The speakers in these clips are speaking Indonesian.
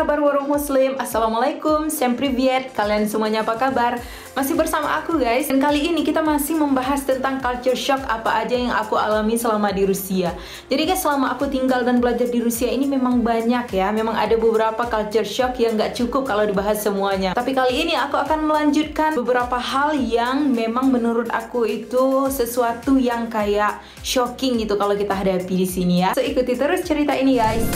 kabar warung muslim? Assalamualaikum, всем привет. Kalian semuanya apa kabar? Masih bersama aku guys. Dan kali ini kita masih membahas tentang culture shock apa aja yang aku alami selama di Rusia. Jadi guys, selama aku tinggal dan belajar di Rusia ini memang banyak ya. Memang ada beberapa culture shock yang gak cukup kalau dibahas semuanya. Tapi kali ini aku akan melanjutkan beberapa hal yang memang menurut aku itu sesuatu yang kayak shocking gitu kalau kita hadapi di sini ya. So ikuti terus cerita ini guys.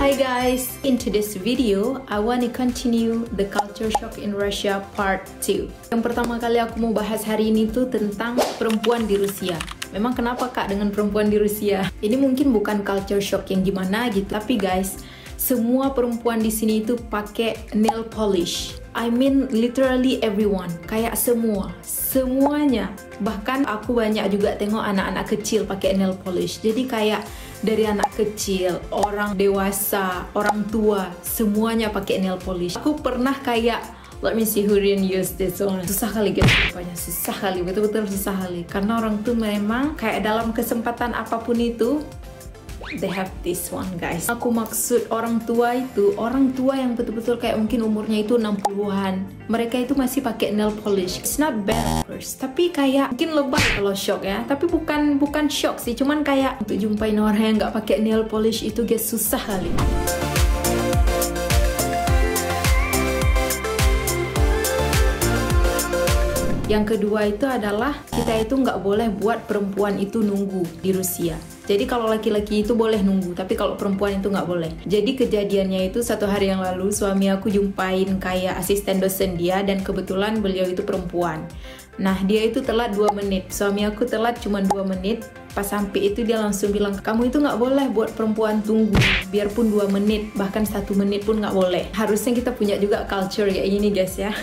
Hi guys, in today's video, I want to continue the culture shock in Russia part 2. Yang pertama kali aku mau bahas hari ini tuh tentang perempuan di Rusia. Memang kenapa kak dengan perempuan di Rusia? Ini mungkin bukan culture shock yang gimana gitu, tapi guys, semua perempuan di sini itu pakai nail polish. I mean literally everyone, kayak semuanya. Bahkan aku banyak juga tengok anak-anak kecil pakai nail polish. Jadi kayak dari anak kecil, orang dewasa, orang tua, semuanya pakai nail polish. Aku pernah kayak, let me see who didn't use this one. Susah kali guys, rupanya susah kali, betul-betul susah kali. Karena orang tuh memang kayak dalam kesempatan apapun itu, they have this one guys. Aku maksud orang tua itu, orang tua yang betul-betul kayak mungkin umurnya itu 60-an. Mereka itu masih pakai nail polish. It's not bad first, tapi kayak mungkin lebay kalau shock ya. Tapi bukan shock sih, cuman kayak untuk jumpain orang yang nggak pakai nail polish itu guys susah kali. Yang kedua itu adalah kita itu nggak boleh buat perempuan itu nunggu di Rusia. Jadi kalau laki-laki itu boleh nunggu, tapi kalau perempuan itu nggak boleh. Jadi kejadiannya itu satu hari yang lalu suami aku jumpain kayak asisten dosen dia dan kebetulan beliau itu perempuan. Nah dia itu telat 2 menit, suami aku telat cuma 2 menit. Pas sampai itu dia langsung bilang, kamu itu nggak boleh buat perempuan tunggu, biarpun 2 menit, bahkan 1 menit pun nggak boleh. Harusnya kita punya juga culture kayak gini guys ya.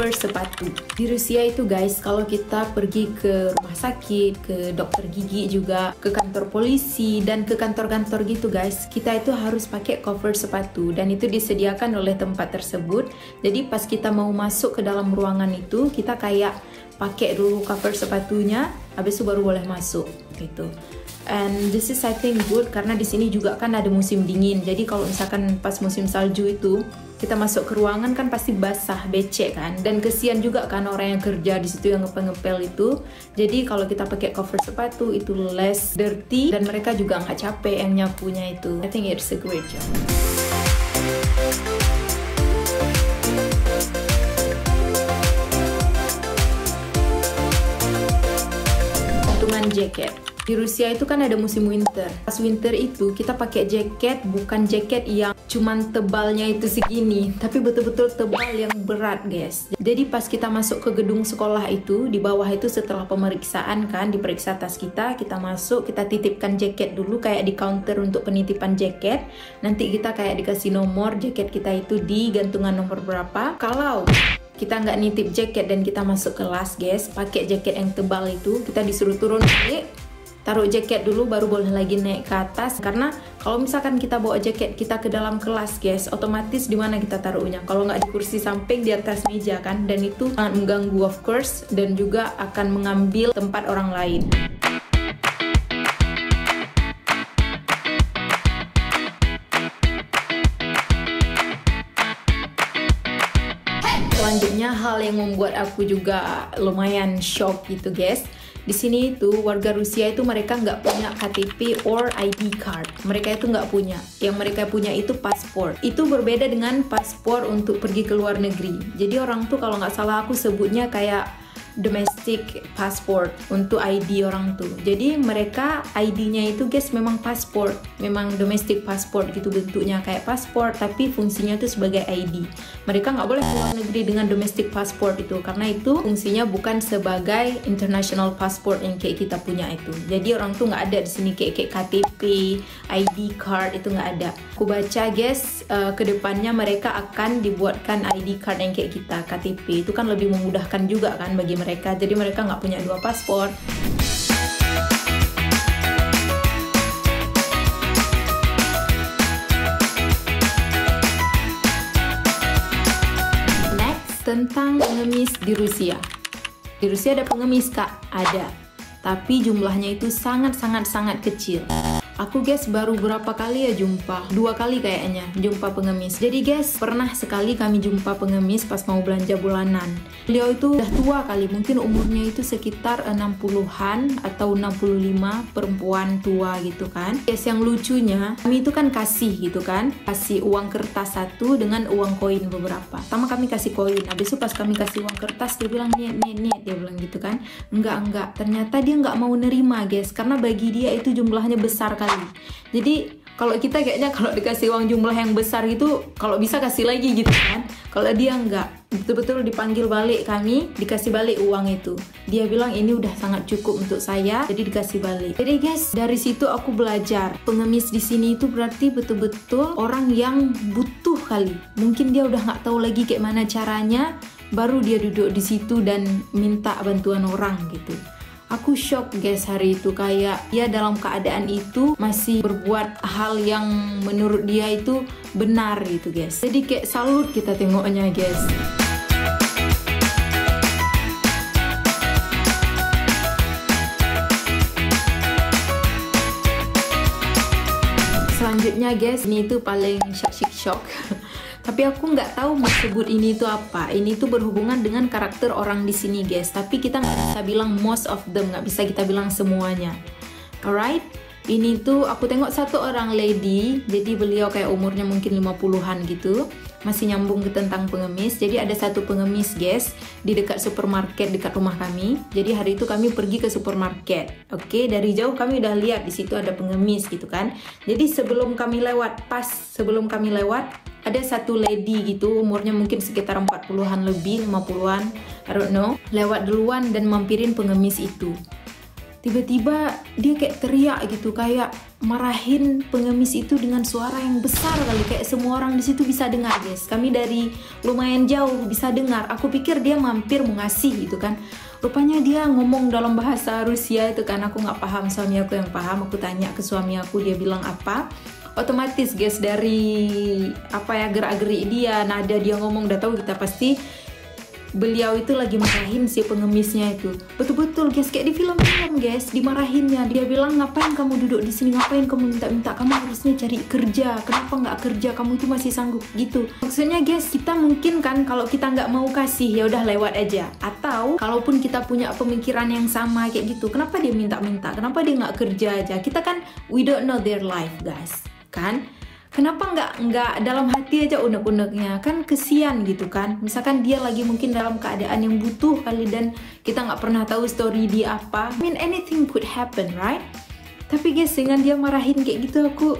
Sepatu di Rusia itu guys, kalau kita pergi ke rumah sakit, ke dokter gigi juga, ke kantor polisi dan ke kantor-kantor gitu guys, kita itu harus pakai cover sepatu dan itu disediakan oleh tempat tersebut. Jadi pas kita mau masuk ke dalam ruangan itu, kita kayak pakai dulu cover sepatunya, habis itu baru boleh masuk gitu. And this is I think good karena di sini juga kan ada musim dingin. Jadi kalau misalkan pas musim salju itu kita masuk ke ruangan kan pasti basah, becek kan. Dan kesian juga kan orang yang kerja di situ yang ngepel-ngepel itu. Jadi kalau kita pakai cover sepatu itu less dirty dan mereka juga nggak capek yang nyapunya itu. I think it's a great job. Gantungan jaket. Di Rusia itu kan ada musim winter. Pas winter itu kita pakai jaket, bukan jaket yang cuman tebalnya itu segini, tapi betul-betul tebal yang berat guys. Jadi pas kita masuk ke gedung sekolah itu, di bawah itu setelah pemeriksaan kan, diperiksa tas kita masuk, kita titipkan jaket dulu kayak di counter untuk penitipan jaket. Nanti kita kayak dikasih nomor jaket kita itu di gantungan nomor berapa. Kalau kita nggak nitip jaket dan kita masuk kelas guys, pakai jaket yang tebal itu, kita disuruh turun balik, taruh jaket dulu baru boleh lagi naik ke atas. Karena kalau misalkan kita bawa jaket kita ke dalam kelas guys, otomatis di mana kita taruhnya? Kalau nggak di kursi samping, di atas meja kan, dan itu sangat mengganggu of course, dan juga akan mengambil tempat orang lain. Selanjutnya hal yang membuat aku juga lumayan shock gitu guys. Di sini itu warga Rusia itu mereka nggak punya KTP or ID card. Mereka itu nggak punya. Yang mereka punya itu paspor. Itu berbeda dengan paspor untuk pergi ke luar negeri. Jadi orang tuh kalau nggak salah aku sebutnya kayak domestic passport untuk ID orang tuh. Jadi mereka ID-nya itu guys memang paspor, memang domestic passport gitu bentuknya kayak paspor, tapi fungsinya tuh sebagai ID. Mereka nggak boleh keluar negeri dengan domestic passport itu, karena itu fungsinya bukan sebagai international passport yang kayak kita punya itu. Jadi orang tuh nggak ada di sini kayak KTP, ID card itu nggak ada. Aku baca guys, kedepannya mereka akan dibuatkan ID card yang kayak kita, KTP itu kan lebih memudahkan juga kan bagi mereka. Jadi mereka nggak punya 2 paspor. tentang pengemis di Rusia. Di Rusia ada pengemis, Kak? Ada. Tapi jumlahnya itu sangat kecil. Aku guys baru berapa kali ya jumpa? 2 kali kayaknya jumpa pengemis. Jadi guys, pernah sekali kami jumpa pengemis pas mau belanja bulanan. Beliau itu udah tua kali, mungkin umurnya itu sekitar 60-an atau 65, perempuan tua gitu kan. Guys, yang lucunya, kami itu kan kasih gitu kan. Kasih uang kertas 1 dengan uang koin beberapa. Pertama kami kasih koin, habis itu pas kami kasih uang kertas dia bilang nih, dia bilang gitu kan. Enggak. Ternyata dia nggak mau nerima guys, karena bagi dia itu jumlahnya besar kali. Jadi kalau kita kayaknya kalau dikasih uang jumlah yang besar itu kalau bisa kasih lagi gitu kan. Kalau dia enggak, betul-betul dipanggil balik kami, dikasih balik uang itu. Dia bilang ini udah sangat cukup untuk saya, jadi dikasih balik. Jadi guys, dari situ aku belajar pengemis di sini itu berarti betul-betul orang yang butuh kali. Mungkin dia udah nggak tahu lagi kayak mana caranya, baru dia duduk di situ dan minta bantuan orang gitu. Aku shock guys hari itu, kayak ya dalam keadaan itu masih berbuat hal yang menurut dia itu benar gitu guys. Jadi kayak salut kita tengoknya guys. Selanjutnya guys, ini itu paling shock. Tapi aku nggak tahu mau sebut ini itu apa. Ini tuh berhubungan dengan karakter orang di sini guys. Tapi kita nggak bisa bilang most of them, nggak bisa kita bilang semuanya. Alright, ini tuh aku tengok satu orang lady. Jadi beliau kayak umurnya mungkin 50-an gitu. Masih nyambung ke tentang pengemis. Jadi ada satu pengemis guys di dekat supermarket dekat rumah kami. Jadi hari itu kami pergi ke supermarket. Oke, dari jauh kami udah lihat di situ ada pengemis gitu kan. Jadi sebelum kami lewat, ada satu lady gitu, umurnya mungkin sekitar 40-an lebih, 50-an, I don't know, lewat duluan dan mampirin pengemis itu. Tiba-tiba dia kayak teriak gitu, kayak marahin pengemis itu dengan suara yang besar kali, kayak semua orang di situ bisa dengar guys. Kami dari lumayan jauh bisa dengar. Aku pikir dia mampir mau ngasih gitu kan. Rupanya dia ngomong dalam bahasa Rusia itu kan, aku nggak paham, suami aku yang paham. Aku tanya ke suami aku, dia bilang apa. Otomatis guys dari gerak-gerik dia, nada dia ngomong, udah tahu kita pasti beliau itu lagi marahin si pengemisnya itu. Betul-betul guys, kayak di film-film guys, dimarahinnya. Dia bilang, ngapain kamu duduk di sini, ngapain kamu minta-minta, kamu harusnya cari kerja, kenapa nggak kerja, kamu itu masih sanggup gitu. Maksudnya guys, kita mungkin kan kalau kita nggak mau kasih ya udah lewat aja. Atau kalaupun kita punya pemikiran yang sama kayak gitu, kenapa dia minta-minta, kenapa dia nggak kerja aja. Kita kan we don't know their life guys kan. Kenapa nggak dalam hati aja unek-uneknya, kan kesian gitu kan. Misalkan dia lagi mungkin dalam keadaan yang butuh kali dan kita nggak pernah tahu story dia apa. I mean anything could happen right. Tapi guys dengan dia marahin kayak gitu aku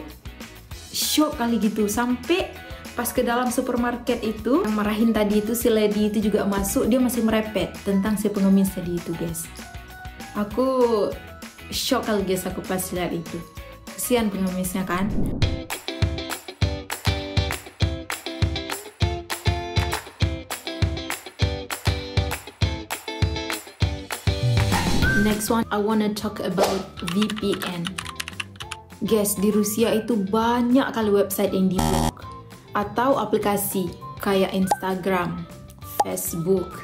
shock kali gitu. Sampai pas ke dalam supermarket itu yang marahin tadi itu si lady itu juga masuk, dia masih merepet tentang si pengemis tadi itu guys. Aku shock kali guys aku pas lihat itu. Kesian pengemisnya kan. Next one, I wanna talk about VPN. Guys, di Rusia itu banyak kali website yang diblok atau aplikasi kayak Instagram, Facebook,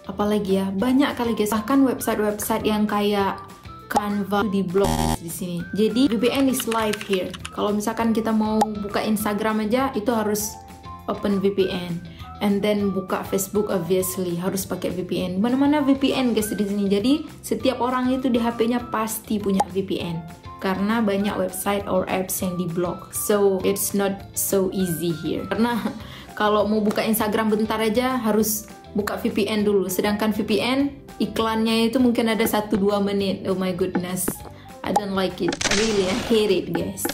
apalagi ya, banyak kali guys. Bahkan website-website yang kayak Canva di blog di sini. Jadi VPN is live here. Kalau misalkan kita mau buka Instagram aja itu harus open VPN. And then buka Facebook obviously harus pakai VPN. Mana-mana VPN guys di sini. Jadi setiap orang itu di HP-nya pasti punya VPN karena banyak website or apps yang diblok. So it's not so easy here. Karena kalau mau buka Instagram bentar aja harus buka VPN dulu. Sedangkan VPN iklannya itu mungkin ada 1-2 menit. Oh my goodness, I don't like it. Really, I hate it guys.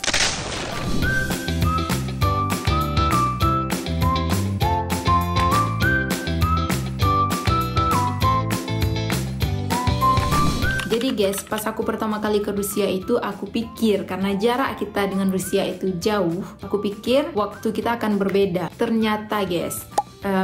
Jadi guys, pas aku pertama kali ke Rusia itu aku pikir karena jarak kita dengan Rusia itu jauh, aku pikir waktu kita akan berbeda. Ternyata guys,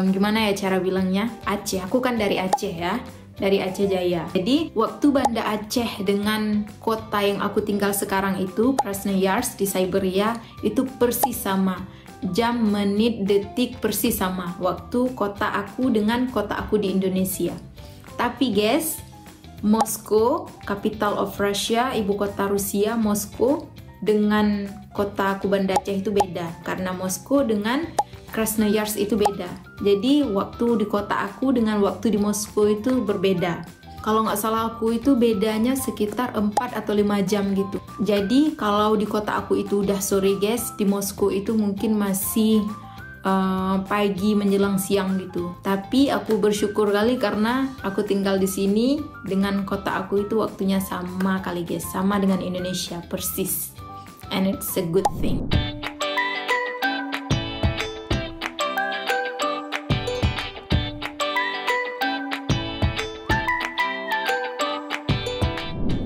gimana ya cara bilangnya? Aceh, aku kan dari Aceh ya, dari Aceh Jaya. Jadi waktu Banda Aceh dengan kota yang aku tinggal sekarang itu, Krasnoyarsk di Siberia, itu persis sama. jam, menit, detik persis sama waktu kota aku dengan kota aku di Indonesia. Tapi guys, Moskow, capital of Russia, ibu kota Rusia, Moskow, dengan kota aku Banda Aceh itu beda, karena Moskow dengan Krasnoyarsk itu beda. Jadi waktu di kota aku dengan waktu di Moskow itu berbeda. Kalau nggak salah aku itu bedanya sekitar 4 atau 5 jam gitu. Jadi kalau di kota aku itu udah sore guys, di Moskow itu mungkin masih pagi menjelang siang gitu. Tapi aku bersyukur kali karena aku tinggal di sini dengan kota aku itu waktunya sama kali guys, sama dengan Indonesia persis. And it's a good thing.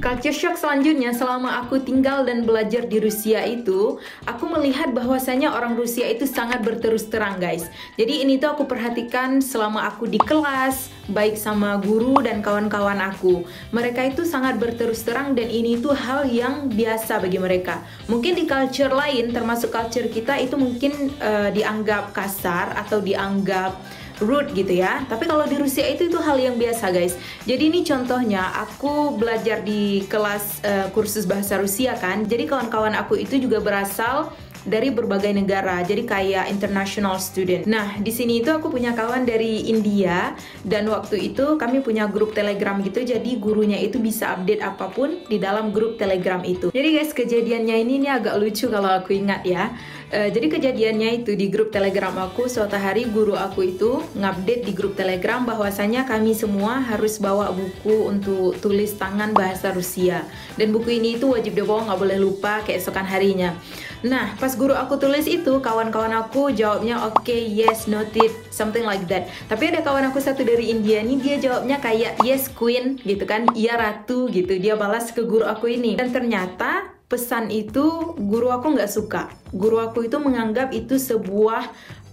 Culture shock selanjutnya, selama aku tinggal dan belajar di Rusia itu, aku melihat bahwasanya orang Rusia itu sangat berterus terang guys. Jadi ini tuh aku perhatikan selama aku di kelas, baik sama guru dan kawan-kawan aku. Mereka itu sangat berterus terang dan ini tuh hal yang biasa bagi mereka. Mungkin di culture lain, termasuk culture kita itu mungkin dianggap kasar atau dianggap rude gitu ya. Tapi kalau di Rusia itu hal yang biasa guys. Jadi ini contohnya, aku belajar di kelas kursus bahasa Rusia kan. Jadi kawan-kawan aku itu juga berasal dari berbagai negara, jadi kayak international student. Nah, di sini itu aku punya kawan dari India dan waktu itu kami punya grup Telegram gitu. Jadi gurunya itu bisa update apapun di dalam grup Telegram itu. Jadi guys, kejadiannya ini agak lucu kalau aku ingat ya. Jadi kejadiannya itu di grup Telegram aku, suatu hari guru aku itu ngupdate di grup Telegram bahwasanya kami semua harus bawa buku untuk tulis tangan bahasa Rusia. Dan buku ini itu wajib dibawa, nggak boleh lupa keesokan harinya. Nah, pas guru aku tulis itu, kawan-kawan aku jawabnya oke, yes, noted, something like that. Tapi ada kawan aku satu dari India nih, dia jawabnya kayak yes, queen, gitu kan, iya ratu, gitu. Dia balas ke guru aku ini. Dan ternyata pesan itu guru aku nggak suka. Guru aku itu menganggap itu sebuah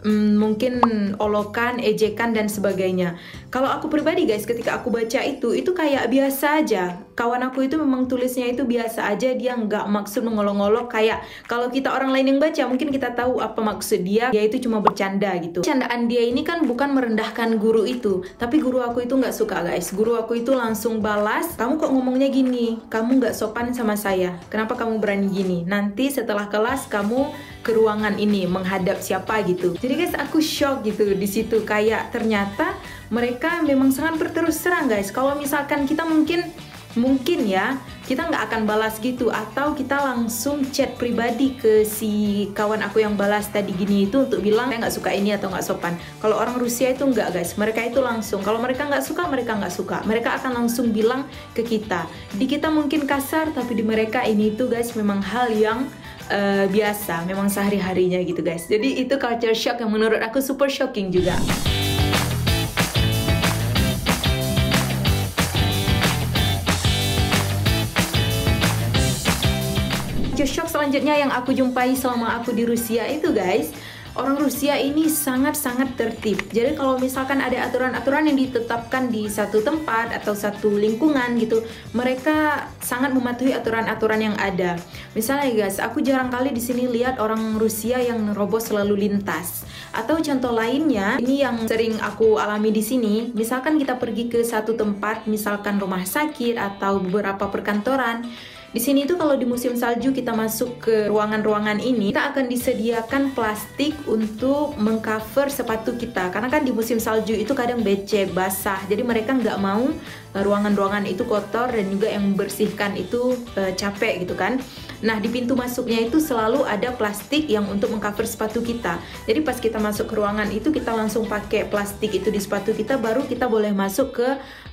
mungkin olokan, ejekan dan sebagainya. Kalau aku pribadi guys, ketika aku baca itu kayak biasa aja. Kawan aku itu memang tulisnya itu biasa aja, dia nggak maksud mengolok-olok. Kayak kalau kita orang lain yang baca, mungkin kita tahu apa maksud dia itu cuma bercanda gitu. Candaan dia ini kan bukan merendahkan guru itu, tapi guru aku itu nggak suka guys. Guru aku itu langsung balas, kamu kok ngomongnya gini? Kamu nggak sopan sama saya. Kenapa kamu berani gini? Nanti setelah kelas kamu ke ruangan ini menghadap siapa gitu. Jadi guys, aku shock gitu di situ, kayak ternyata mereka memang sangat berterus terang guys. Kalau misalkan kita mungkin ya kita nggak akan balas gitu, atau kita langsung chat pribadi ke si kawan aku yang balas tadi gini itu untuk bilang saya nggak suka ini atau nggak sopan. Kalau orang Rusia itu nggak guys, mereka itu langsung, kalau mereka nggak suka, mereka akan langsung bilang ke kita. Di kita mungkin kasar, tapi di mereka ini itu guys memang hal yang biasa, memang sehari-harinya gitu guys. Jadi itu culture shock yang menurut aku super shocking juga. Culture shock selanjutnya yang aku jumpai selama aku di Rusia itu guys, orang Rusia ini sangat-sangat tertib. Jadi kalau misalkan ada aturan-aturan yang ditetapkan di satu tempat atau satu lingkungan gitu, mereka sangat mematuhi aturan-aturan yang ada. Misalnya guys, aku jarang kali di sini lihat orang Rusia yang nerobos selalu lintas. Atau contoh lainnya, ini yang sering aku alami di sini, misalkan kita pergi ke satu tempat, misalkan rumah sakit atau beberapa perkantoran. Di sini tuh kalau di musim salju kita masuk ke ruangan-ruangan ini, kita akan disediakan plastik untuk mengcover sepatu kita. Karena kan di musim salju itu kadang becek, basah. Jadi mereka nggak mau ruangan-ruangan itu kotor dan juga yang membersihkan itu capek gitu kan. Nah, di pintu masuknya itu selalu ada plastik yang untuk mengcover sepatu kita. Jadi pas kita masuk ke ruangan itu kita langsung pakai plastik itu di sepatu kita, baru kita boleh masuk ke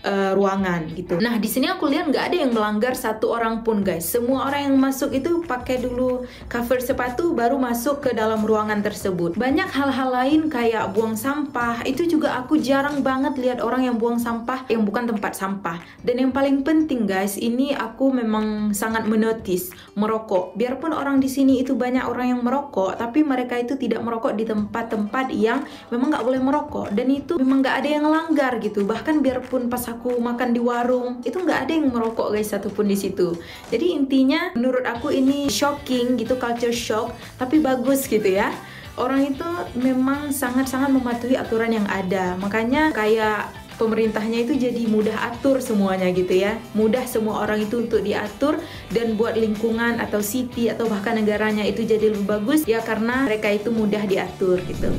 ruangan gitu. Nah, di sini aku lihat nggak ada yang melanggar satu orang pun guys. Semua orang yang masuk itu pakai dulu cover sepatu baru masuk ke dalam ruangan tersebut. Banyak hal-hal lain kayak buang sampah, itu juga aku jarang banget lihat orang yang buang sampah yang bukan tempat sampah. Dan yang paling penting guys, ini aku memang sangat menotis merokok. Biarpun orang di sini itu banyak orang yang merokok, tapi mereka itu tidak merokok di tempat-tempat yang memang nggak boleh merokok. Dan itu memang nggak ada yang langgar gitu. Bahkan biarpun pas aku makan di warung, itu nggak ada yang merokok guys satupun di situ. Jadi intinya menurut aku ini shocking gitu, culture shock, tapi bagus gitu ya. orang itu memang sangat-sangat mematuhi aturan yang ada. Makanya kayak pemerintahnya itu jadi mudah atur semuanya gitu ya. Mudah semua orang itu untuk diatur dan buat lingkungan atau city atau bahkan negaranya itu jadi lebih bagus ya karena mereka itu mudah diatur gitu.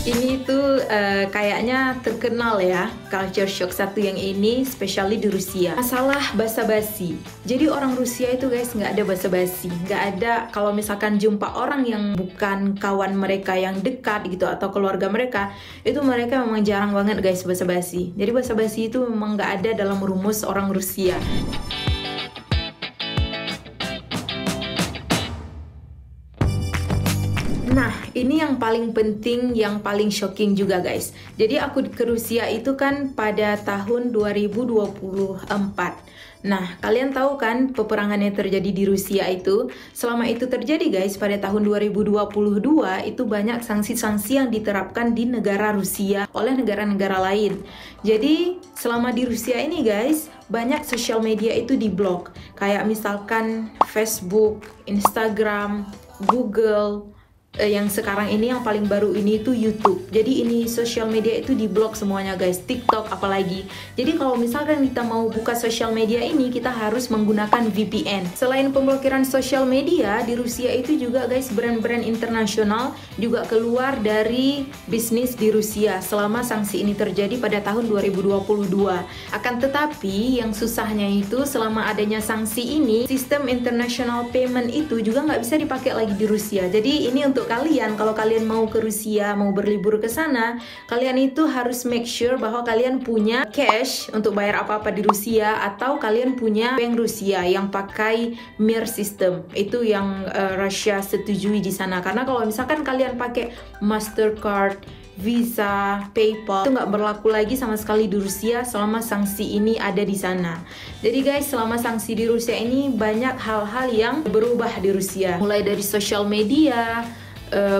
Ini tuh kayaknya terkenal ya, culture shock satu yang ini, especially di Rusia. Masalah basa-basi. Jadi orang Rusia itu guys nggak ada basa-basi, nggak ada kalau misalkan jumpa orang yang bukan kawan mereka yang dekat gitu atau keluarga mereka, itu mereka memang jarang banget guys basa-basi. Jadi basa-basi itu memang nggak ada dalam rumus orang Rusia. Nah, ini yang paling penting, yang paling shocking juga guys. Jadi aku ke Rusia itu kan pada tahun 2024. Nah, kalian tahu kan peperangan yang terjadi di Rusia itu? Selama itu terjadi guys, pada tahun 2022 itu banyak sanksi-sanksi yang diterapkan di negara Rusia oleh negara-negara lain. Jadi, selama di Rusia ini guys, banyak sosial media itu diblok. Kayak misalkan Facebook, Instagram, Google, yang sekarang ini yang paling baru ini itu YouTube. Jadi ini sosial media itu diblok semuanya guys, TikTok apalagi. Jadi kalau misalkan kita mau buka sosial media ini, kita harus menggunakan VPN. Selain pemblokiran sosial media, di Rusia itu juga guys, brand-brand internasional juga keluar dari bisnis di Rusia selama sanksi ini terjadi pada tahun 2022. Akan tetapi yang susahnya itu selama adanya sanksi ini, sistem international payment itu juga nggak bisa dipakai lagi di Rusia. Jadi ini untuk kalian, kalau kalian mau ke Rusia, mau berlibur ke sana, kalian itu harus make sure bahwa kalian punya cash untuk bayar apa-apa di Rusia, atau kalian punya bank Rusia yang pakai Mir system. Itu yang Rusia setujui di sana. Karena kalau misalkan kalian pakai Mastercard, Visa, PayPal, itu nggak berlaku lagi sama sekali di Rusia selama sanksi ini ada di sana. Jadi guys, selama sanksi di Rusia ini banyak hal-hal yang berubah di Rusia. Mulai dari social media,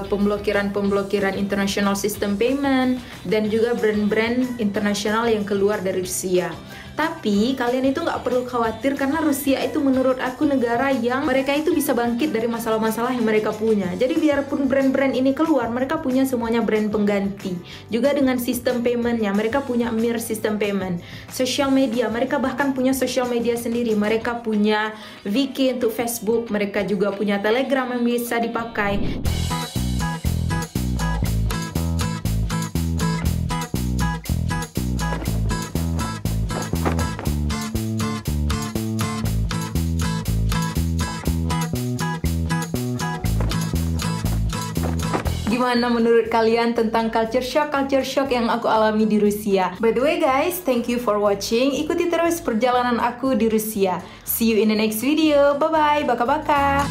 pemblokiran international system payment, dan juga brand-brand internasional yang keluar dari Rusia. Tapi kalian itu nggak perlu khawatir karena Rusia itu menurut aku negara yang mereka itu bisa bangkit dari masalah-masalah yang mereka punya. Jadi biarpun brand-brand ini keluar, mereka punya semuanya brand pengganti. Juga dengan sistem paymentnya, mereka punya Mir sistem payment. Social media, mereka bahkan punya social media sendiri. Mereka punya VK untuk Facebook, mereka juga punya Telegram yang bisa dipakai. Gimana menurut kalian tentang culture shock yang aku alami di Rusia? By the way guys, thank you for watching. Ikuti terus perjalanan aku di Rusia. See you in the next video. Bye bye, baka-baka.